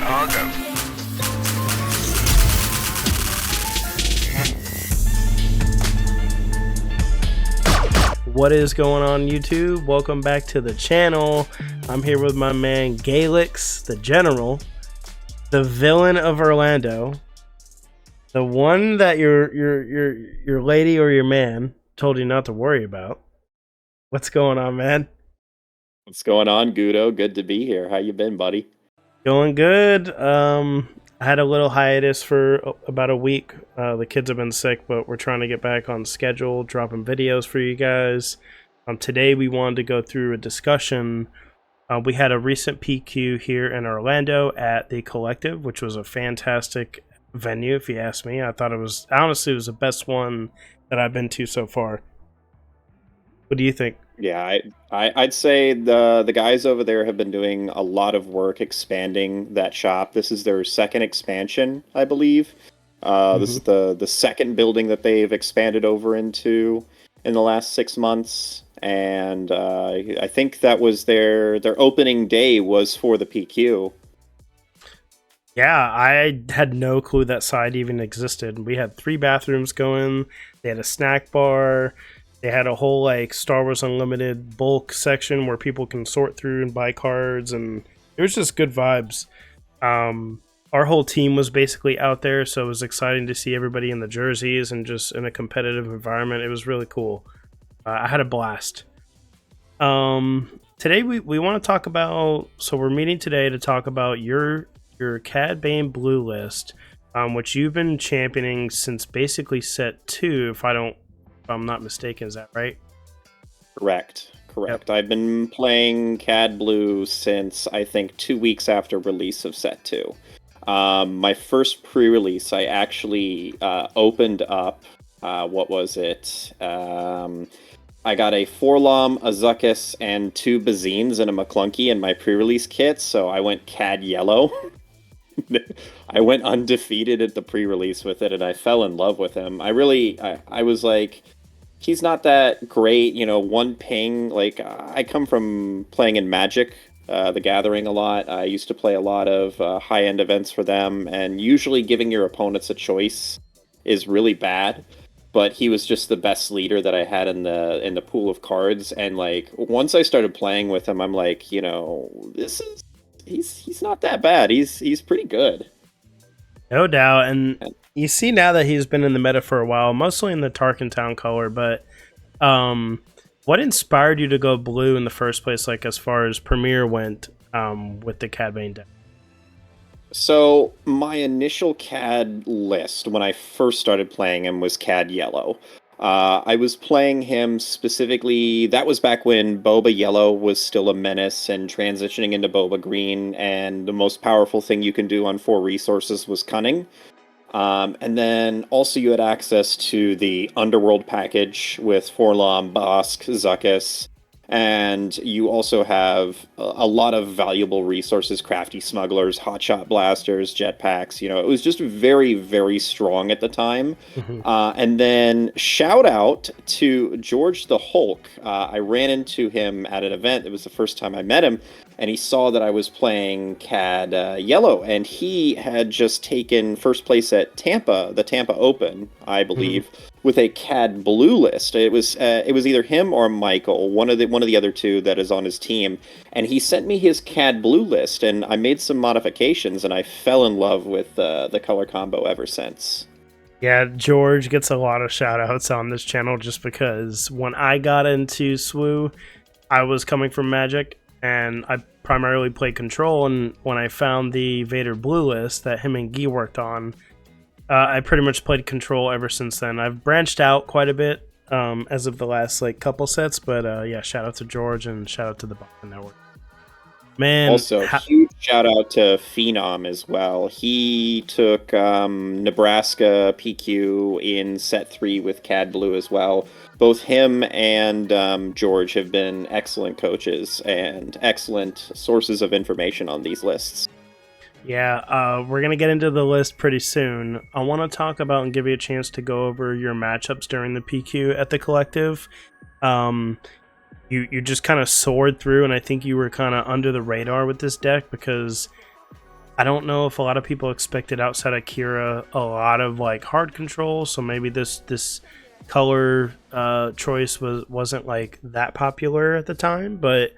Chicago. What is going on, YouTube? Welcome back to the channel. I'm here with my man Galix, the General, the villain of Orlando, the one that your lady or your man told you not to worry about. What's going on, man? What's going on, Gudo? Good to be here. How you been, buddy? Going good. I had a little hiatus for about a week. The kids have been sick, but we're trying to get back on schedule, dropping videos for you guys. Today we wanted to go through a discussion. We had a recent PQ here in Orlando at the Collective, which was a fantastic venue, if you ask me. I thought it was the best one that I've been to so far. What do you think? Yeah, I'd say the guys over there have been doing a lot of work expanding that shop. This is their second expansion, I believe. This is the second building that they've expanded over into in the last 6 months, and I think that was their opening day was for the PQ. Yeah, I had no clue that side even existed. We had 3 bathrooms going. They had a snack bar. They had a whole Star Wars Unlimited bulk section where people can sort through and buy cards, and it was just good vibes. Our whole team was basically out there, so it was exciting to see everybody in the jerseys and just in a competitive environment. It was really cool. I had a blast. Today we want to talk about, so we're meeting today to talk about your Cad Blue list, which you've been championing since basically set 2, if I'm not mistaken. Is that right? Correct. Yep. I've been playing Cad Blue since, I think, 2 weeks after release of set 2. My first pre-release, I actually opened up, what was it? I got a Forlom, a Zuckuss, and 2 Bazines and a McClunky in my pre-release kit, so I went Cad Yellow. I went undefeated at the pre-release with it, and I fell in love with him. I was like, he's not that great, one ping. I come from playing in Magic, the Gathering a lot. I used to play a lot of high-end events for them, and usually giving your opponents a choice is really bad. But he was just the best leader that I had in the pool of cards, and once I started playing with him, I'm like, he's not that bad. He's pretty good. No doubt. And you see now that he's been in the meta for a while, mostly in the Tarkentown color, but what inspired you to go blue in the first place, as far as Premier went with the Cad Bane deck? So my initial Cad list when I first started playing him was Cad Yellow. I was playing him specifically, that was back when Boba Yellow was still a menace and transitioning into Boba Green, and the most powerful thing you can do on 4 resources was Cunning. And then also you had access to the Underworld package with Forlom, Bosk, Zuckuss, and you also have a lot of valuable resources, Crafty Smugglers, Hotshot Blasters, Jetpacks. It was just very, very strong at the time. And then shout out to George the Hulk. I ran into him at an event. It was the first time I met him, and he saw that I was playing Cad Yellow, and he had just taken first place at the Tampa Open, I believe, with a Cad Blue list. It was either him or Michael, one of the other 2 that is on his team, and he sent me his Cad Blue list, and I made some modifications, and I fell in love with the color combo ever since. Yeah, George gets a lot of shout outs on this channel just because when I got into SWU, I was coming from Magic, and I primarily played Control, and when I found the Vader Blue list that him and Guy worked on, I pretty much played Control ever since then. I've branched out quite a bit as of the last couple sets, but yeah, shout out to George and shout out to the Boston Network. Man, also, huge shout out to Phenom as well. He took Nebraska PQ in set 3 with Cad Blue as well. Both him and George have been excellent coaches and excellent sources of information on these lists. Yeah, we're going to get into the list pretty soon. I want to talk about and give you a chance to go over your matchups during the PQ at the Collective. You just kind of soared through, and I think you were kind of under the radar with this deck because I don't know if a lot of people expected outside of Kira a lot of like hard control, so maybe this color choice wasn't like that popular at the time. But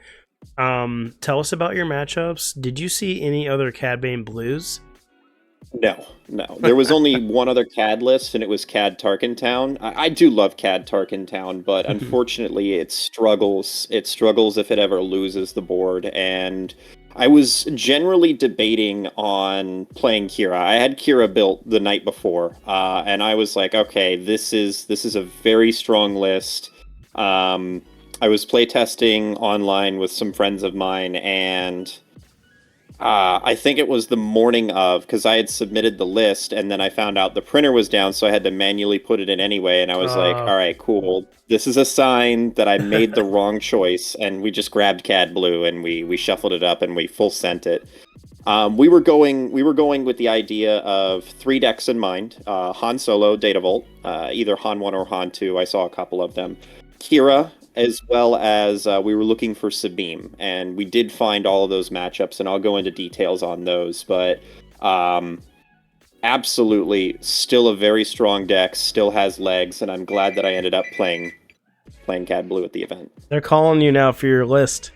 tell us about your matchups. Did you see any other Cad Bane blues? No, no. There was only one other CAD list, and it was CAD Tarkentown. I do love CAD Tarkentown, but unfortunately, it struggles. It struggles if it ever loses the board. And I was generally debating on playing Kira. I had Kira built the night before, and I was like, okay, this is a very strong list. I was playtesting online with some friends of mine, and I think it was the morning of, because I had submitted the list and then I found out the printer was down, so I had to manually put it in anyway. And I was like, all right, cool. This is a sign that I made the wrong choice. And we just grabbed Cad Blue and we shuffled it up and we full sent it. We were going with the idea of 3 decks in mind: Han Solo, Data Vault, either Han 1 or Han 2. I saw a couple of them. Kira, as well as we were looking for Sabine, and we did find all of those matchups, and I'll go into details on those. But absolutely, still a very strong deck, still has legs, and I'm glad that I ended up playing Cad Blue at the event. They're calling you now for your list.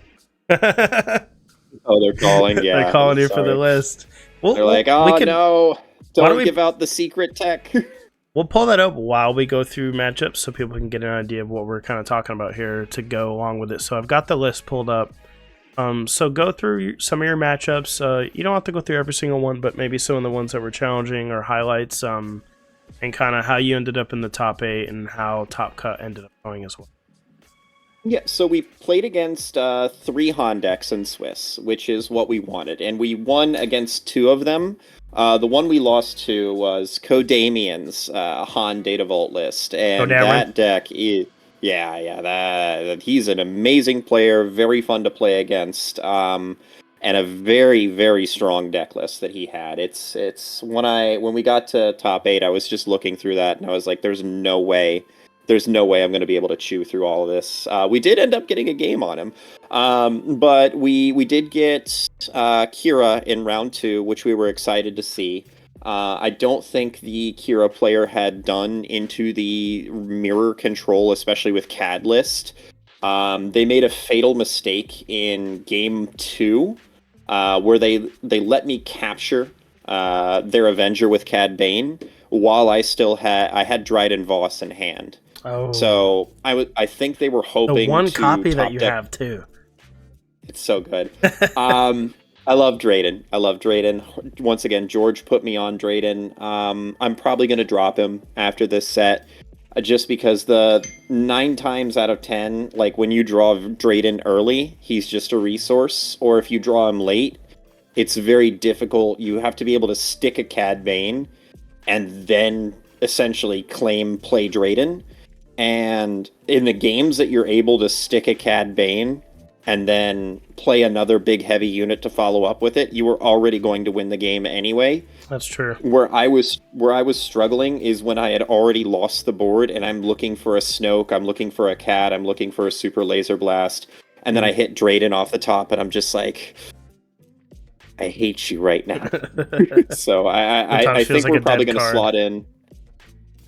Oh, they're calling, yeah. They're calling you for the list. They're like, oh no, don't give out the secret tech. We'll pull that up while we go through matchups so people can get an idea of what we're kind of talking about here to go along with it. So I've got the list pulled up. So go through some of your matchups. You don't have to go through every single one, but maybe some of the ones that were challenging or highlights, and kind of how you ended up in the top 8 and how Top Cut ended up going as well. Yeah, so we played against 3 Han decks in Swiss, which is what we wanted, and we won against 2 of them. The one we lost to was Codamian's Han Data Vault list, and that deck is, that he's an amazing player, very fun to play against, and a very, very strong deck list that he had. It's when we got to top 8, I was just looking through that, and I was like, there's no way I'm going to be able to chew through all of this. We did end up getting a game on him, but we did get Kira in round 2, which we were excited to see. I don't think the Kira player had done into the mirror control, especially with CAD list. They made a fatal mistake in game 2, where they let me capture their Avenger with Cad Bane while I had Dryden Voss in hand. Oh. So I think they were hoping the one to copy that you have too. It's so good. I love Drayden. Once again, George put me on Drayden. I'm probably going to drop him after this set, just because the 9 times out of 10, like when you draw Drayden early, he's just a resource, or if you draw him late, it's very difficult. You have to be able to stick a Cad Bane and then essentially play Drayden. And in the games that you're able to stick a Cad Bane and then play another big heavy unit to follow up with it, you were already going to win the game anyway. That's true. Where I was struggling is when I had already lost the board and I'm looking for a Snoke, I'm looking for a Cad, I'm looking for a Super Laser Blast, and then I hit Drayden off the top and I'm just like, I hate you right now. So I think we're probably going to slot in.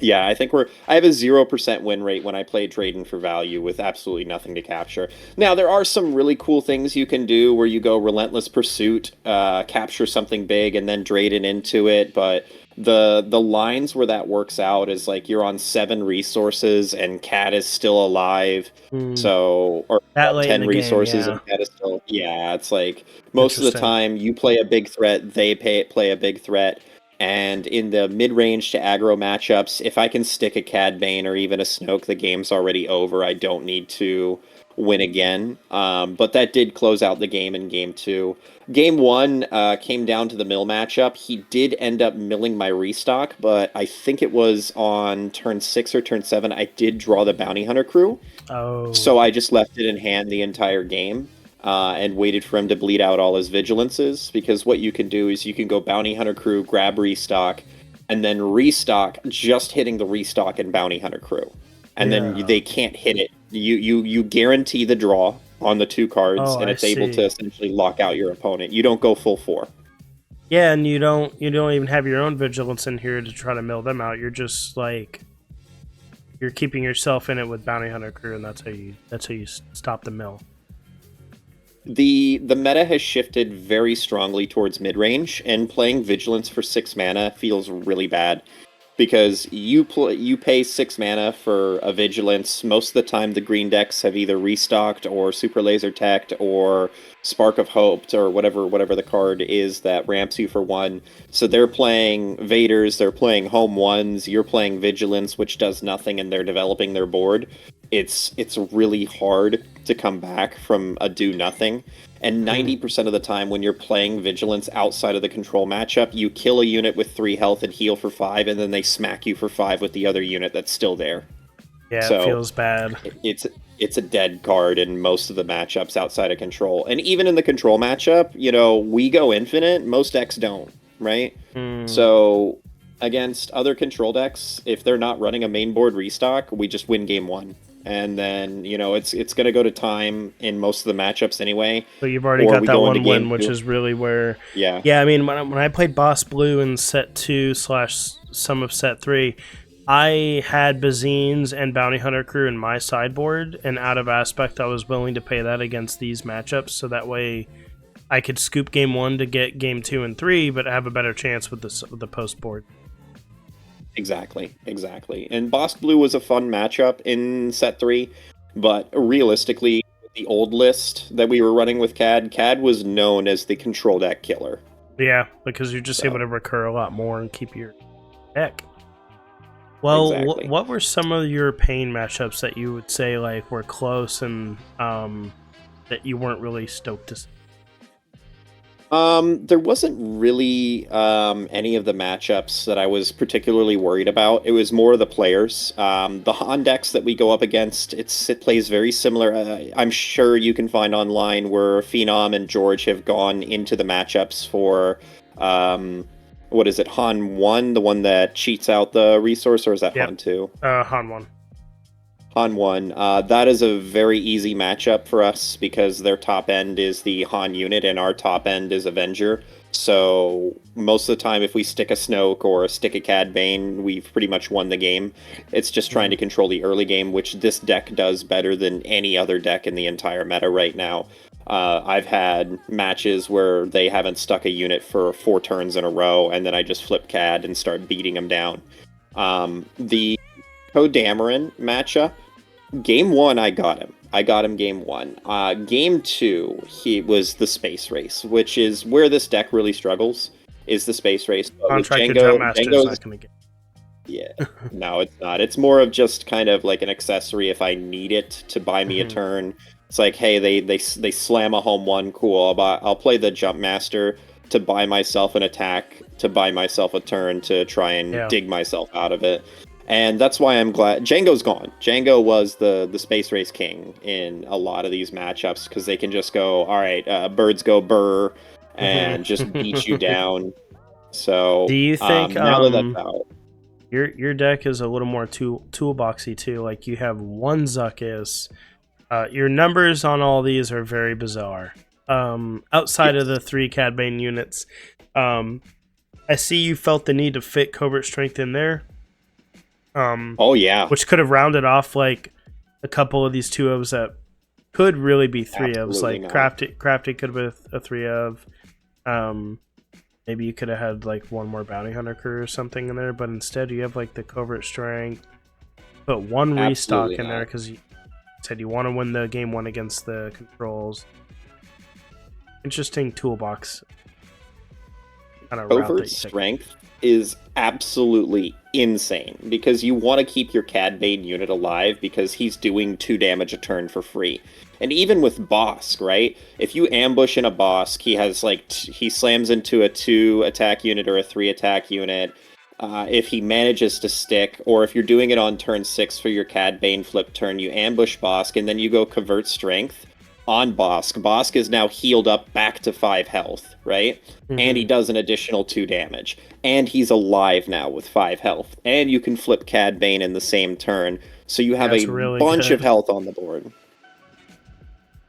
Yeah, I think I have a 0% win rate when I play Drayden for value with absolutely nothing to capture. Now, there are some really cool things you can do where you go Relentless Pursuit, capture something big, and then Drayden into it, but the lines where that works out is like you're on 7 resources and Cad is still alive, so, or 10 resources and Cad is still, it's like most of the time you play a big threat, they play a big threat. And in the mid-range to aggro matchups, if I can stick a Cad Bane or even a Snoke, the game's already over. I don't need to win again. But that did close out the game in Game 2. Game 1 came down to the mill matchup. He did end up milling my restock, but I think it was on turn 6 or turn 7, I did draw the Bounty Hunter crew. Oh. So I just left it in hand the entire game. And waited for him to bleed out all his vigilances, because what you can do is you can go Bounty Hunter crew, grab restock, and then restock, just hitting the restock and Bounty Hunter crew. And then they can't hit it. You guarantee the draw on the 2 cards, and it's able to essentially lock out your opponent. You don't go full 4. Yeah, and you don't even have your own vigilance in here to try to mill them out. You're just like you're keeping yourself in it with bounty hunter crew, and that's how you stop the mill. The meta has shifted very strongly towards mid range, and playing vigilance for 6 mana feels really bad. Because you pay 6 mana for a vigilance. Most of the time, the green decks have either restocked or super laser teched or spark of hope or whatever the card is that ramps you for 1. So they're playing Vaders, they're playing home 1s, you're playing vigilance, which does nothing, and they're developing their board. It's really hard to come back from a do nothing. And 90% of the time when you're playing Vigilance outside of the control matchup, you kill a unit with 3 health and heal for 5, and then they smack you for 5 with the other unit that's still there. Yeah, so it feels bad. It's a dead card in most of the matchups outside of control. And even in the control matchup, we go infinite, most decks don't, right? So against other control decks, if they're not running a main board restock, we just win game 1. And then, it's going to go to time in most of the matchups anyway. But you've already got that one win, which is really where... Yeah. Yeah, I mean, when I played Boss Blue in set 2 / some of set 3, I had Bazines and Bounty Hunter crew in my sideboard, and out of aspect, I was willing to pay that against these matchups, so that way I could scoop game 1 to get game 2 and 3, but have a better chance with the post board. Exactly. And Boss Blue was a fun matchup in set 3, but realistically, the old list that we were running with Cad was known as the control deck killer. Yeah, because you're just able to recur a lot more and keep your deck. Well, exactly. What were some of your pain matchups that you would say like were close and that you weren't really stoked to see? There wasn't really any of the matchups that I was particularly worried about. It was more of the players. The Han decks that we go up against, it plays very similar. I'm sure you can find online where Phenom and George have gone into the matchups for, what is it, Han 1, the one that cheats out the resource, or is that Han 2? Han 1. Han 1. That is a very easy matchup for us because their top end is the Han unit and our top end is Avenger. So most of the time if we stick a Snoke or stick a Cad Bane, we've pretty much won the game. It's just trying to control the early game, which this deck does better than any other deck in the entire meta right now. I've had matches where they haven't stuck a unit for 4 turns in a row, and then I just flip Cad and start beating them down. The Kodamaran matchup, game 1 I got him game 1. Game 2 he was the space race, which is where this deck really struggles, is the space race. Contracted Jump Master is not going to get. Yeah, no, it's not. It's more of just kind of like an accessory if I need it to buy me a turn. It's like, hey, they slam a home 1, cool, I'll play the Jump Master to buy myself an attack, to buy myself a turn to try and dig myself out of it. And that's why I'm glad Django's gone. Django was the space race king in a lot of these matchups because they can just go, all right, birds go burr, and just beat you down. So do you think now that that's out, your deck is a little more toolboxy too? Like you have 1 Zuckuss. Your numbers on all these are very bizarre. Outside of the 3 Cad Bane units, I see you felt the need to fit Covert Strength in there. Oh yeah, which could have rounded off like a couple of these 2-ofs that could really be 3-ofs. Like Crafty could have been a 3-of. Maybe you could have had like 1 more Bounty Hunter crew or something in there, but instead you have like the Covert Strength. Put 1 restock in there because you said you want to win the game 1 against the controls. Interesting toolbox. Covert Strength is absolutely insane because you want to keep your Cad Bane unit alive because he's doing 2 damage a turn for free. And even with Bosk, right? If you ambush in a Bosk, he has like he slams into a 2 attack unit or a 3 attack unit. If he manages to stick, or if you're doing it on turn 6 for your Cad Bane flip turn, you ambush Bosk and then you go Covert Strength on Bosk. Bosk is now healed up back to 5 health, right? And he does an additional 2 damage. And he's alive now with 5 health. And you can flip Cad Bane in the same turn. So you have a bunch of health on the board.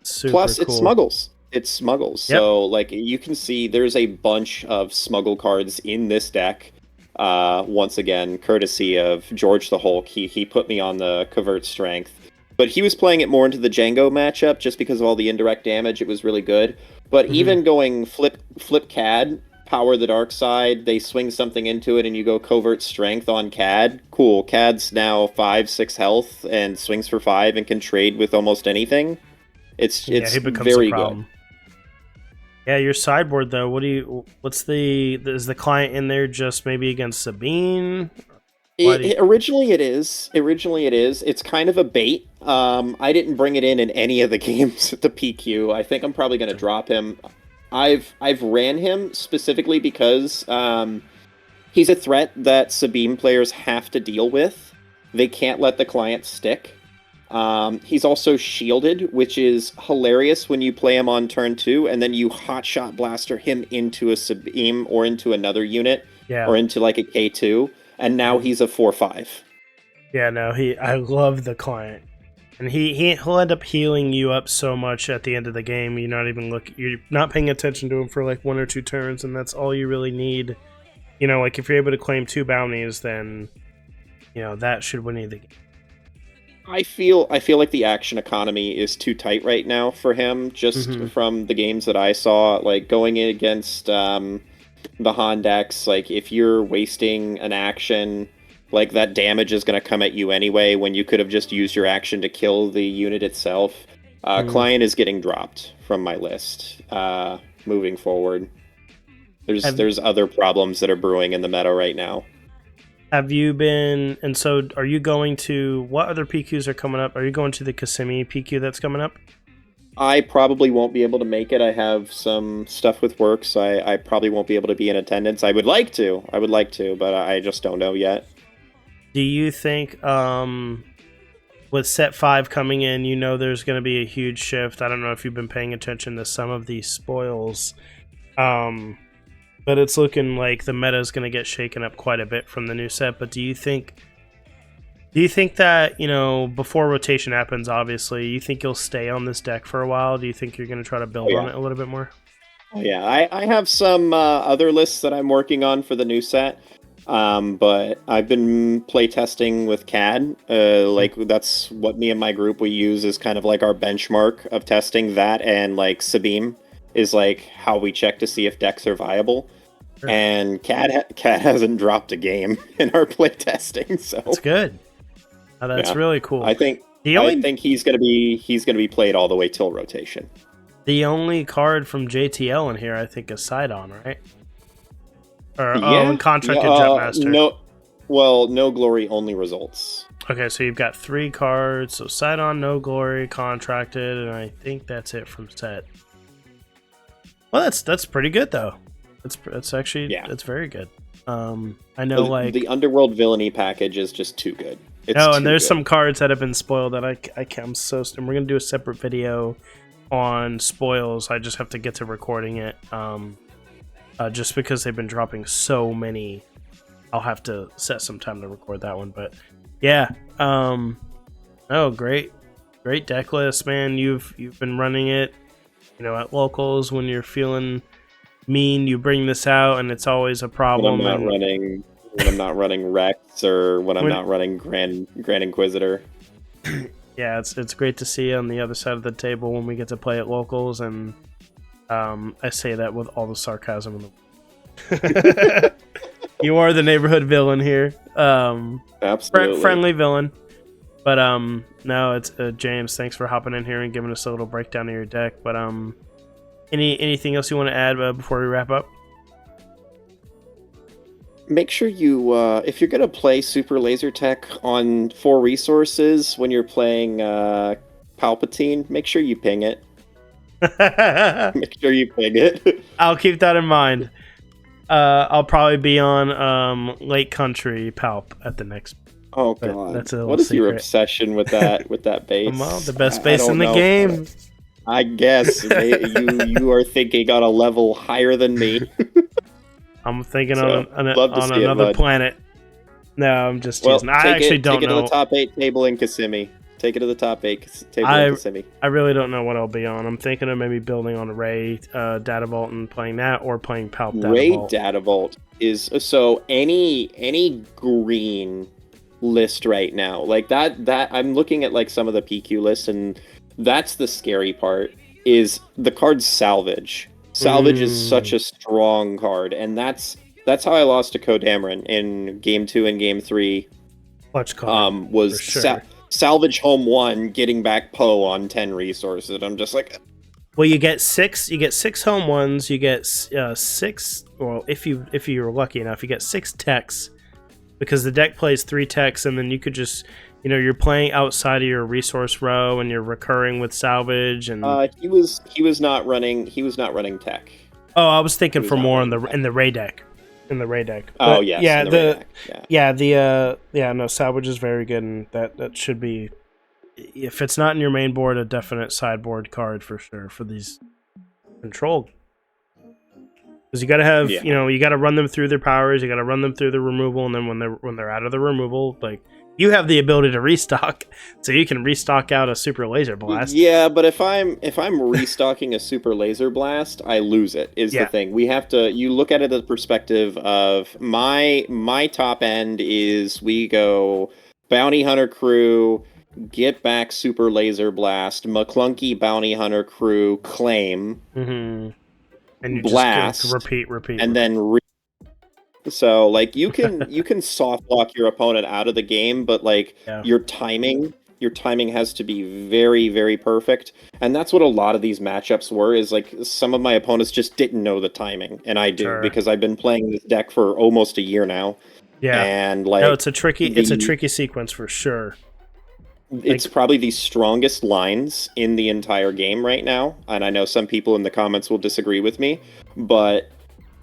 Super Plus, cool. it smuggles. it's smuggles. Yep. So like you can see there's a bunch of smuggle cards in this deck. Once again, courtesy of George the Hulk, he put me on the covert strength. But he was playing it more into the Django matchup just because of all the indirect damage. It was really good. But even going flip Cad, power the dark side, they swing something into it and you go covert strength on Cad. Cool. Cad's now 5-6 health and swings for 5 and can trade with almost anything. It's he becomes very a problem. Good. Yeah, your sideboard though. Is the client in there just maybe against Sabine? Originally it is. It's kind of a bait. I didn't bring it in any of the games at the PQ. I think I'm probably going to drop him. I've ran him specifically because he's a threat that Sabine players have to deal with. They can't let the client stick. He's also shielded, which is hilarious when you play him on turn 2, and then you hotshot blaster him into a Sabine or into another unit, or into like a K2, and now he's a 4/5. Yeah, no, I love the client. And he'll end up healing you up so much at the end of the game. You're not paying attention to him for like 1 or 2 turns, and that's all you really need. Like if you're able to claim 2 bounties, then that should win you the game. I feel like the action economy is too tight right now for him, just from the games that I saw. Like going in against the Han decks, like if you're wasting an action, like that damage is going to come at you anyway when you could have just used your action to kill the unit itself. Client is getting dropped from my list moving forward. There's other problems that are brewing in the meta right now. Have you been, and so are you going to, what other PQs are coming up? Are you going to the Kissimmee PQ that's coming up? I probably won't be able to make it. I have some stuff with work, so I probably won't be able to be in attendance. I would like to, but I just don't know yet. Do you think, with set 5 coming in, there's going to be a huge shift? I don't know if you've been paying attention to some of these spoils, but it's looking like the meta is going to get shaken up quite a bit from the new set. But do you think that, before rotation happens, obviously, you think you'll stay on this deck for a while? Do you think you're going to try to build on it a little bit more? Oh, yeah, I have some other lists that I'm working on for the new set. But I've been playtesting with Cad. Like that's what me and my group we use is kind of like our benchmark of testing that, and like Sabine is like how we check to see if decks are viable. Sure. And Cad hasn't dropped a game in our playtesting, so that's good. That's really cool. I think he's gonna be played all the way till rotation. The only card from JTL in here, I think, is Sidon, right? Or Contracted Jetmaster. No glory, only results. Okay, so you've got 3 cards. So Sidon, no glory, Contracted, and I think that's it from set. Well, that's pretty good though. It's actually that's very good. I know the Underworld Villainy package is just too good. And there's some cards that have been spoiled that I'm so. And we're gonna do a separate video on spoils. I just have to get to recording it. Just because they've been dropping so many, I'll have to set some time to record that one. But yeah, great deck list, man. You've been running it, at locals when you're feeling mean. You bring this out, and it's always a problem. When I'm not running Rex, or when I'm not running Grand Inquisitor. Yeah, it's great to see you on the other side of the table when we get to play at locals, and I say that with all the sarcasm in the world. You are the neighborhood villain here. Absolutely. Friendly villain. But no, it's James, thanks for hopping in here and giving us a little breakdown of your deck. But anything else you want to add before we wrap up? Make sure you, if you're going to play Super Laser Tech on 4 resources when you're playing Palpatine, make sure you ping it. Make sure you ping it. I'll keep that in mind. I'll probably be on Lake Country Palp at the next. Oh god, that's a what is secret. Your obsession with that base? Well, the best base in the game. I guess you are thinking on a level higher than me. I'm thinking on another planet. No, I'm just teasing. I actually don't know. Take it to the top 8 table in Kissimmee. Take it to the top 8 table I- of the semi. I really don't know what I'll be on. I'm thinking of maybe building on a Ray Data Vault and playing that, or playing Palp Data Ray Vault. Data Vault is so any green list right now, like that I'm looking at like some of the PQ lists, and that's the scary part, is the card Salvage. Salvage is such a strong card, and that's how I lost to Kodamarin in game 2 and game 3. Clutch card, Was for sure. Salvage home 1, getting back Poe on 10 resources. I'm just like, Well, you get 6 home ones, you get 6, well, if you're lucky enough, you get 6 techs, because the deck plays 3 techs, and then you could just, you're playing outside of your resource row, and you're recurring with Salvage, and he was not running tech. oh, I was thinking for more in the Ray deck. In the Ray deck. Oh, But, yes, yeah, in the Ray deck, no, Salvage is very good, and that should be, if it's not in your main board, a definite sideboard card for sure for these control. Because you gotta have, you gotta run them through their powers, you gotta run them through the removal, and then when they're out of the removal, like, you have the ability to restock, so you can restock out a Super Laser Blast. Yeah, but if I'm restocking a Super Laser Blast, I lose it. The thing. We have to. You look at it as the perspective of my top end is, we go Bounty Hunter Crew, get back Super Laser Blast, McClunky Bounty Hunter Crew, claim, and you blast, just repeat, and then. So, like, you can soft block your opponent out of the game, but like your timing has to be very, very perfect, and that's what a lot of these matchups were. Is like, some of my opponents just didn't know the timing, and I do, because I've been playing this deck for almost a year now. Yeah, and like, no, it's a tricky sequence for sure. It's probably the strongest lines in the entire game right now, and I know some people in the comments will disagree with me, but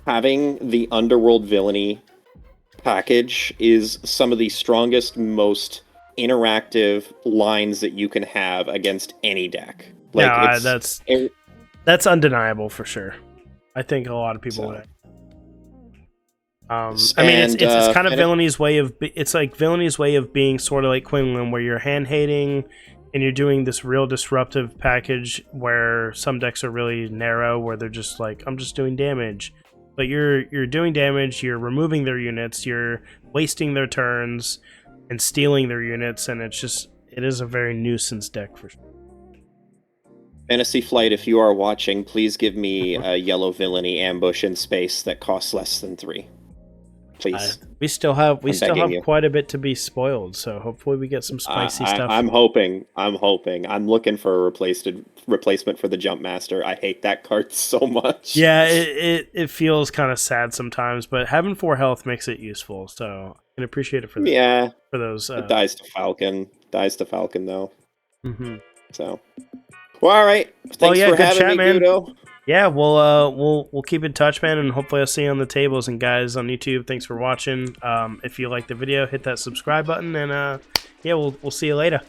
having the Underworld Villainy package is some of the strongest, most interactive lines that you can have against any deck. Like, that's undeniable for sure. I think a lot of people would. I mean, it's kind of Villaony's way of. It's like Villaony's way of being sort of like Quinlan, where you're hand hating, and you're doing this real disruptive package where some decks are really narrow, where they're just like, I'm just doing damage. But you're doing damage, you're removing their units, you're wasting their turns, and stealing their units, and it is a very nuisance deck for sure. Fantasy Flight, if you are watching, please give me a yellow Villainy ambush in space that costs less than 3. Please. We still have quite a bit to be spoiled, so hopefully we get some spicy stuff. I'm hoping. I'm looking for a replacement for the Jumpmaster. I hate that card so much. Yeah, it feels kind of sad sometimes, but having 4 health makes it useful, so I can appreciate it for that. Yeah. For those. It dies to Falcon. Though. Mm-hmm. So. Well, all right. Thanks for having me, man. Gudo. Yeah, we'll keep in touch, man, and hopefully I'll see you on the tables. And guys on YouTube, thanks for watching. If you like the video, hit that subscribe button, and we'll see you later.